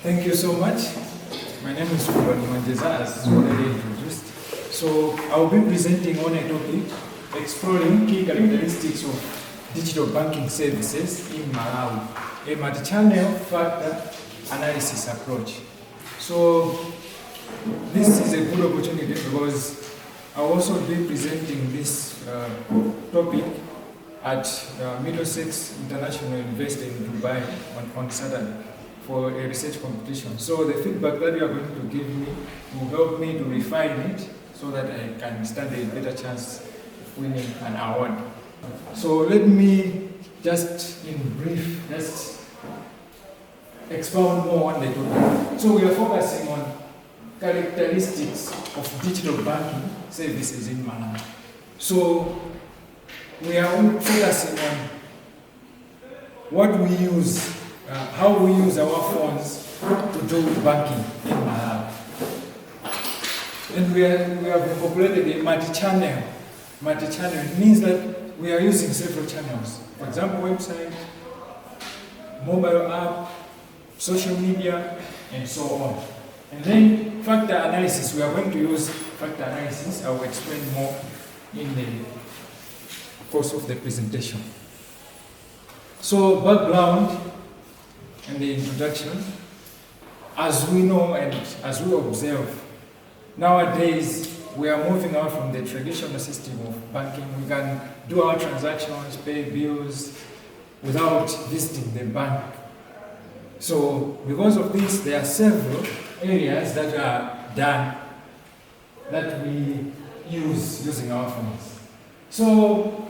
Thank you so much. My name is Kondwani Monjeza, as already introduced. So I'll be presenting on a topic exploring key characteristics of digital banking services in Malawi, a multi-channel factor analysis approach. So this is a good opportunity because I'll also be presenting this topic at Middlesex International University in Dubai on Saturday for a research competition. So the feedback that you are going to give me will help me to refine it so that I can stand a better chance of winning an award. So let me just in brief just expound more on the topic. So we are focusing on characteristics of digital banking services in Malawi. So we are focusing on what we use, how we use our phones to do banking in Malawi. And we have incorporated a multi-channel. It means that we are using several channels. For example, website, mobile app, social media, and so on. And then factor analysis, we are going to use factor analysis. I will explain more in the course of the presentation. So background and the introduction. As we know and as we observe, nowadays we are moving out from the traditional system of banking. We can do our transactions, pay bills without visiting the bank. So because of this, there are several areas that are done that we use using our phones. So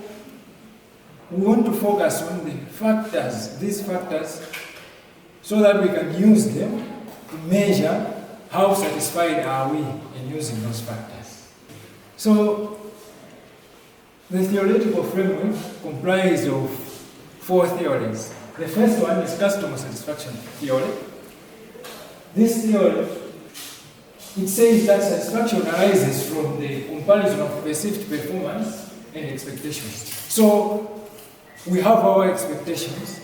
we want to focus on the factors, these factors, so that we can use them to measure how satisfied are we in using those factors. So the theoretical framework comprises of 4 theories. The first one is customer satisfaction theory. This theory, it says that satisfaction arises from the comparison of perceived performance and expectations. So we have our expectations,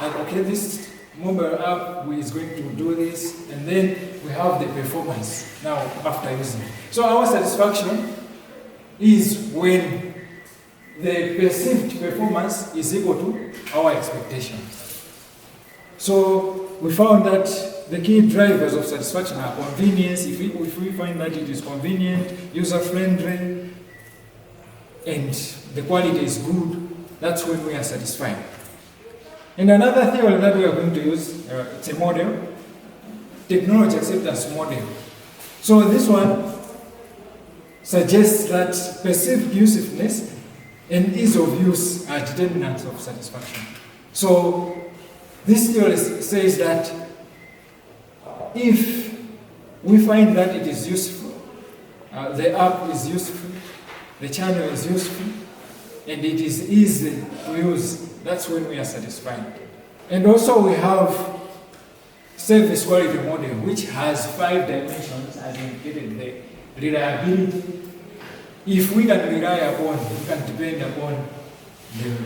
like okay, this mobile app is going to do this, and then we have the performance now after using it. So our satisfaction is when the perceived performance is equal to our expectations. So we found that the key drivers of satisfaction are convenience. If we find that it is convenient, user-friendly, and the quality is good, that's when we are satisfied. And another theory that we are going to use, it's a model, technology acceptance model. So this one suggests that perceived usefulness and ease of use are determinants of satisfaction. So this theory says that if we find that it is useful, the app is useful, the channel is useful, and it is easy to use, that's when we are satisfied. And also we have service quality model, which has 5 dimensions as indicated there. Reliability. If we can rely upon, we can depend upon the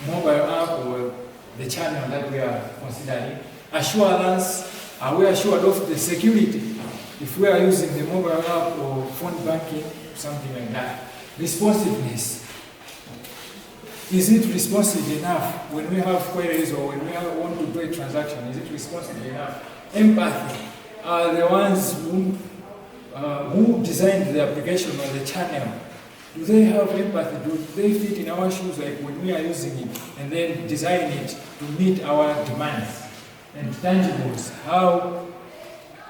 mobile app or the channel that we are considering. Assurance, are we assured of the security? If we are using the mobile app or phone banking, something like that. Responsiveness. Is it responsive enough when we have queries or when we want to do a transaction? Is it responsive enough? Empathy. Are the ones who designed the application or the channel, do they have empathy? Do they fit in our shoes like when we are using it and then design it to meet our demands? And tangibles, how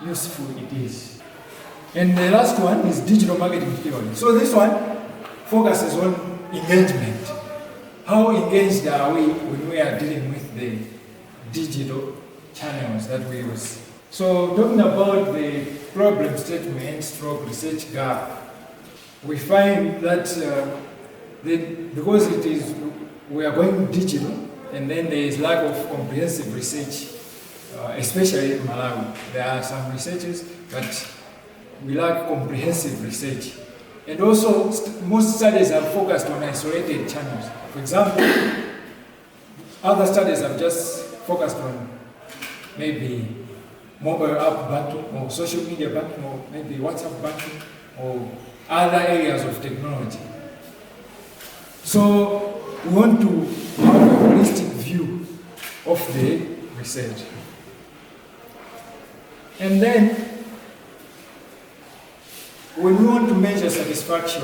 useful it is. And the last one is digital marketing theory. So this one focuses on engagement. How engaged are we when we are dealing with the digital channels that we use? So talking about the problem statement stroke research gap, we find that because we are going digital, and then there is lack of comprehensive research, especially in Malawi. There are some researches, but we lack comprehensive research. And also, most studies are focused on isolated channels. For example, other studies have just focused on maybe mobile app banking or social media banking or maybe WhatsApp banking or other areas of technology. So we want to have a holistic view of the research. And then when we want to measure satisfaction,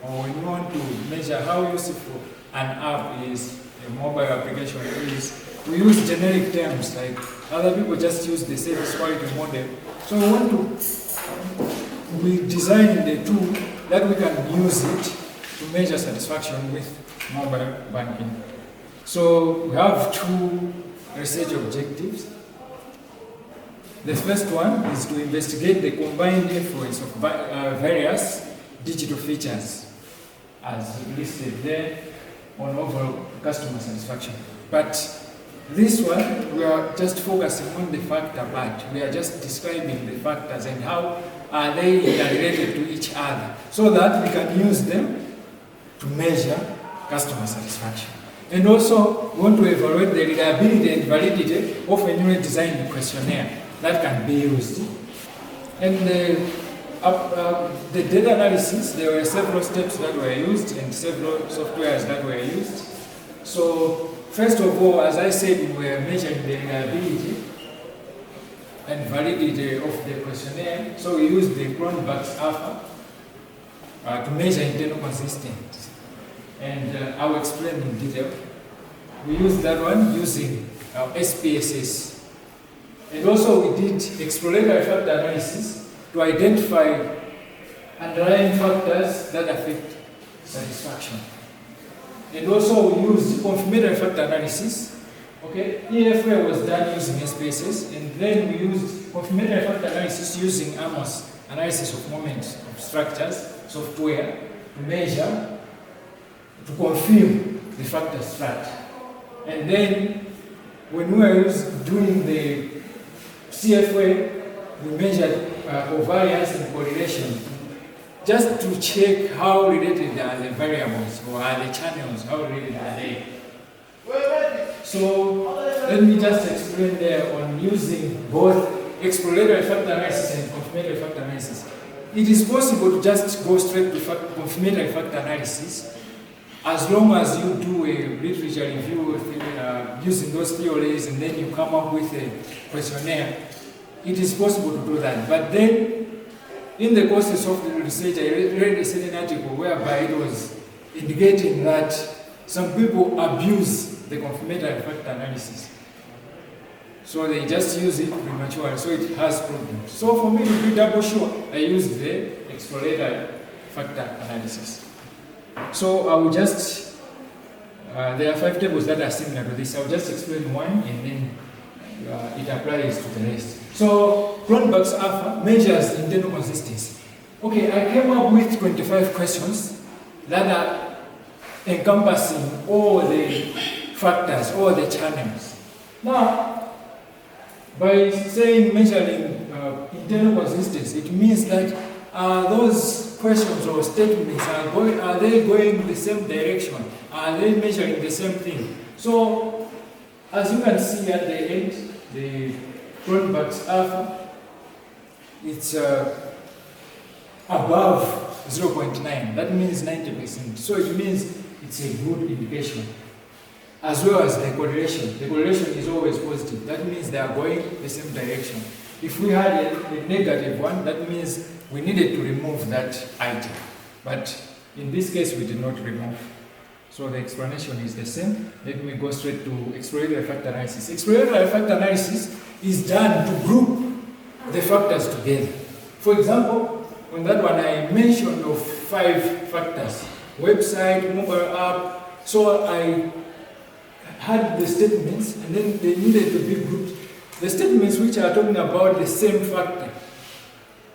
or when we want to measure how useful an app is, a mobile application is, we use generic terms like other people just use the service quality model. So we design the tool that we can use it to measure satisfaction with mobile banking. So we have two research objectives. The first one is to investigate the combined influence of various digital features as listed there on overall customer satisfaction. But this one, we are just focusing on the factor part. We are just describing the factors and how are they interrelated to each other so that we can use them to measure customer satisfaction. And also, we want to evaluate the reliability and validity of a newly designed questionnaire that can be used. And the data analysis, there were several steps that were used and several softwares that were used. So, first of all, as I said, we were measuring the reliability and validity of the questionnaire. So we used the Kondwani alpha to measure internal consistency. And I will explain in detail. We used that one using SPSS. And also we did exploratory factor analysis to identify underlying factors that affect satisfaction. And also we used confirmatory factor analysis. Okay, EFA was done using SPSS, and then we used confirmatory factor analysis using AMOS, analysis of moments of structures, software, to measure, to confirm the factor strat. And then when we were doing the CFA, we measured covariance and correlation just to check how related are the variables or are the channels, how related are they. So let me just explain there on using both exploratory factor analysis and confirmatory factor analysis. It is possible to just go straight to confirmatory factor analysis as long as you do a literature review using those theories and then you come up with a questionnaire. It is possible to do that. But then, in the courses of the research, I read a certain article whereby it was indicating that some people abuse the confirmatory factor analysis. So they just use it prematurely, so it has problems. So for me to be double sure, I used the exploratory factor analysis. So I will just, there are 5 tables that are similar to this. I will just explain one and then it applies to the rest. So Kondwani alpha measures internal consistency. Okay, I came up with 25 questions that are encompassing all the factors, all the channels. Now, by saying measuring internal consistency, it means that those questions or statements are they going in the same direction? Are they measuring the same thing? So, as you can see at the end, the Kondwani alpha, it's above 0.9. That means 90%. So it means it's a good indication. As well as the correlation. The correlation is always positive. That means they are going the same direction. If we had a negative one, that means we needed to remove that item. But in this case, we did not remove. So the explanation is the same. Let me go straight to exploratory factor analysis. Exploratory factor analysis is done to group the factors together. For example, on that one I mentioned of 5 factors. Website, mobile app. So I had the statements and then they needed to be grouped. The statements which are talking about the same factor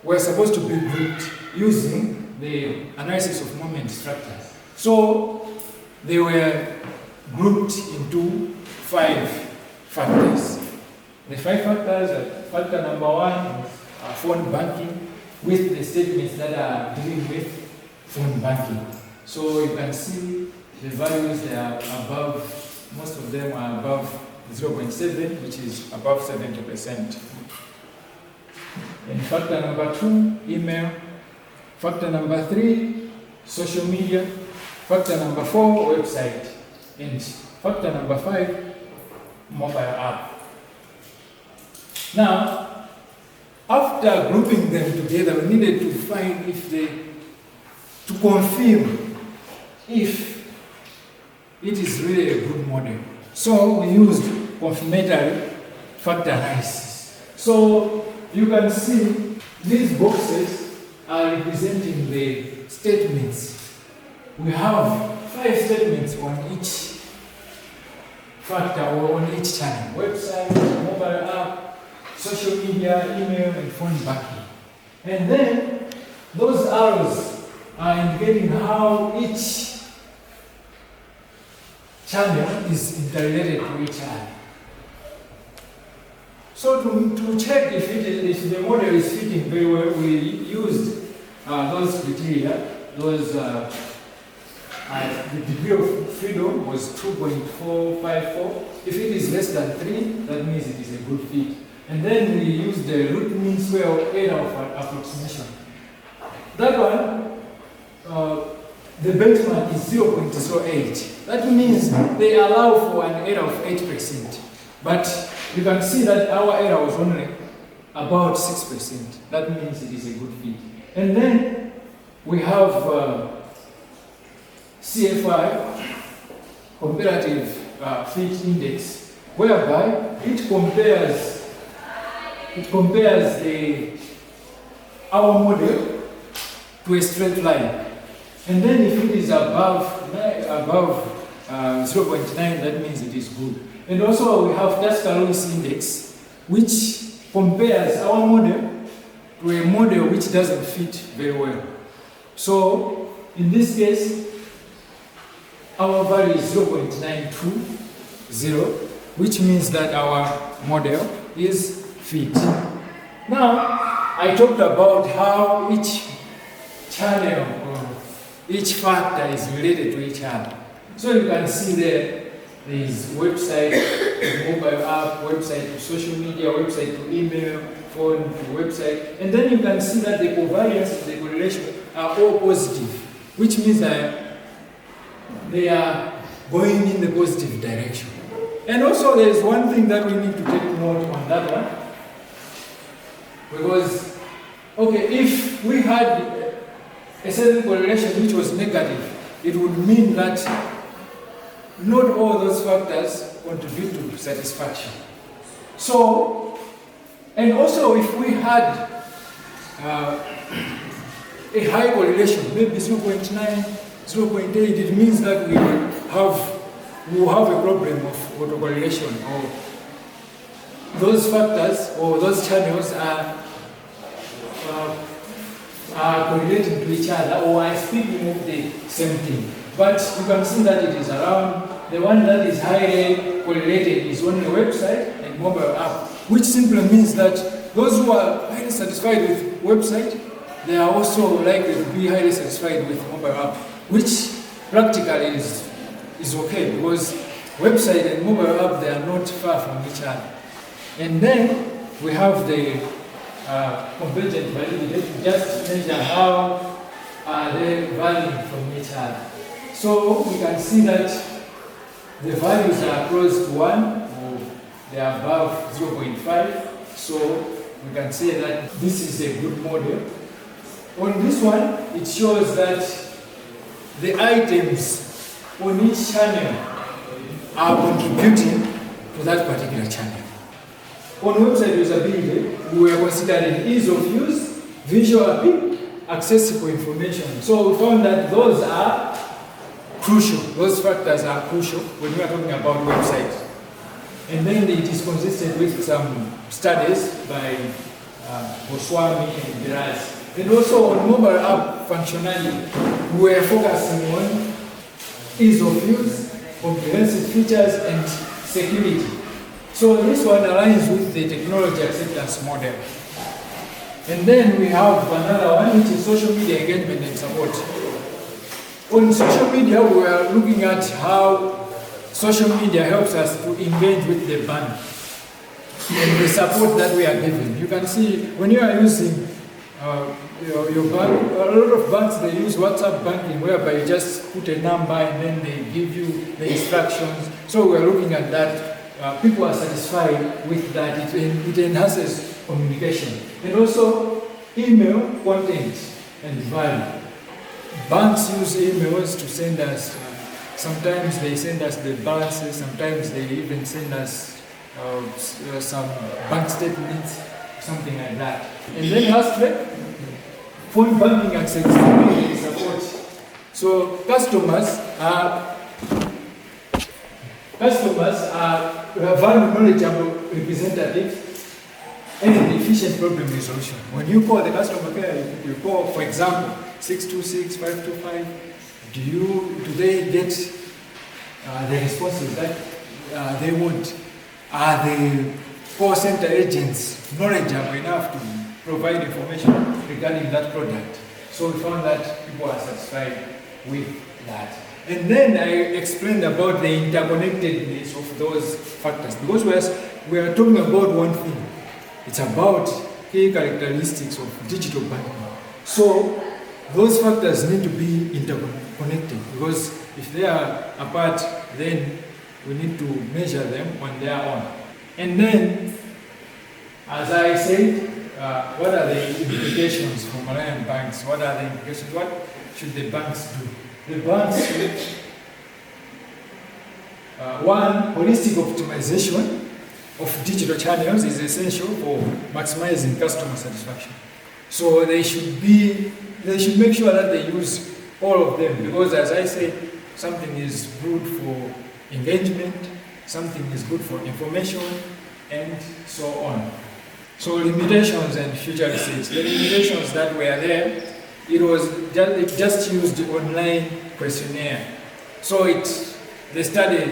were supposed to be grouped using the analysis of moment structures. So they were grouped into 5 factors. The 5 factors are factor number 1 is phone banking with the statements that are dealing with phone banking. So you can see the values they are above, most of them are above 0.7, which is above 70%. And factor number 2, email. Factor number 3, social media. Factor number 4, website. And factor number 5, mobile app. Now, after grouping them together, we needed to find to confirm if it is really a good model. So we used confirmatory factor analysis. So you can see these boxes are representing the statements. We have 5 statements on each factor or on each channel: website, mobile app, social media, email, and phone banking. And then those arrows are indicating how each channel is interrelated to each other. So to check if the model is fitting very well, we used those criteria. The degree of freedom was 2.454. If it is less than 3, that means it is a good fit. And then we used the root mean square error of approximation. That one, the benchmark is 0.08. That means they allow for an error of 8%. But you can see that our error was only about 6%. That means it is a good fit. And then we have CFI, comparative fit index, whereby it compares our model to a straight line. And then if it is above 0.9, that means it is good. And also we have Tasker-Lewis index, which compares our model to a model which doesn't fit very well. So in this case, our value is 0.920, which means that our model is fit. Now, I talked about how each channel or each factor is related to each other. So you can see there is website to mobile app, website to social media, website to email, phone to website. And then you can see that the covariance and the correlation are all positive, which means that they are going in the positive direction. And also there is one thing that we need to take note on that one. Because, okay, if we had a certain correlation which was negative, it would mean that not all those factors contribute to satisfaction. So, and also if we had a high correlation, maybe 0.9, 0.8, it means that we will have a problem of autocorrelation, or those factors or those channels are correlating to each other or are speaking of the same thing. But you can see that it is around. The one that is highly correlated is only website and mobile app, which simply means that those who are highly satisfied with website, they are also likely to be highly satisfied with mobile app, which practically is okay, because website and mobile app, they are not far from each other. And then we have the convergent validity to just measure how are they varying from each other. So we can see that the values are close to 1, or they are above 0.5. So we can say that this is a good model. On this one, it shows that the items on each channel are contributing to that particular channel. On website usability, we are considering ease of use, visual appeal, accessible information. So we found that those are crucial. Those factors are crucial when we are talking about websites. And then it is consistent with some studies by Goswami and Viraz. And also on mobile app functionality, we are focusing on ease of use, comprehensive features, and security. So this one aligns with the technology acceptance model. And then we have another one, which is social media engagement and support. On social media, we are looking at how social media helps us to engage with the brand. and the support that we are given. You can see when you are using your bank, a lot of banks, they use WhatsApp banking, whereby you just put a number and then they give you the instructions. So we're looking at that. People are satisfied with that. It enhances communication. And also email content and value. Banks use emails to send us, sometimes they send us the balances, sometimes they even send us some bank statements, something like that. And then lastly, phone banking accessibility support. So customers are very knowledgeable representatives and efficient problem resolution. When you call the customer care, you call, for example, 626, 525, do they get the responses that they want? Are the call center agents knowledgeable enough to provide information regarding that product? So we found that people are satisfied with that. And then I explained about the interconnectedness of those factors, because we are talking about one thing. It's about key characteristics of digital banking. So those factors need to be interconnected, because if they are apart, then we need to measure them on their own. And then, as I said, what are the implications for Malawian banks? What are the implications? What should the banks do? The banks should, one, holistic optimization of digital channels is essential for maximizing customer satisfaction. So they should make sure that they use all of them, because as I said, something is good for engagement, something is good for information, and so on. So limitations and future research. The limitations that were there, it just used the online questionnaire. So the study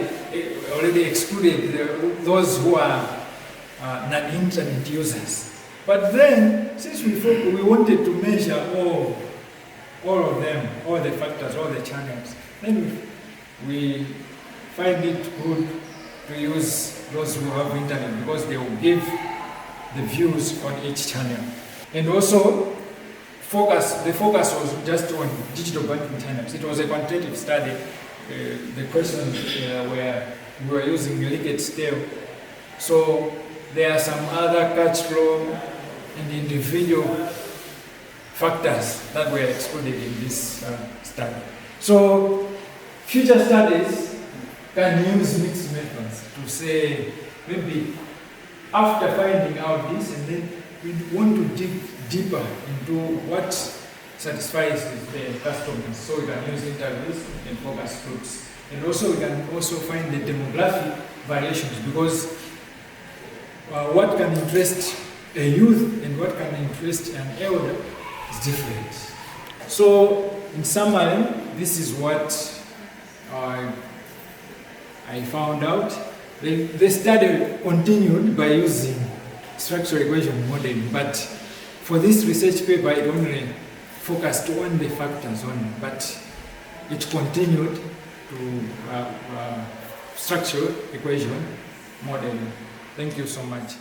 already excluded those who are non-internet users. But then, since we wanted to measure all of them, all the factors, all the channels, then we find it good to use those who have internet, because they will give the views on each channel. And also, the focus was just on digital banking channels. It was a quantitative study. The questions were we were using Likert scale. So there are some other cash flow and individual factors that were excluded in this study. So future studies can use mixed methods to say, maybe after finding out this, and then we want to dig deeper into what satisfies the customers. So we can use interviews and focus groups. And also we can also find the demographic variations, because what can interest a youth and what can interest an elder is different. So in summary, this is what I found out. The study continued by using structural equation modeling, but for this research paper, it only focused on the factors only, but it continued to structural equation modeling. Thank you so much.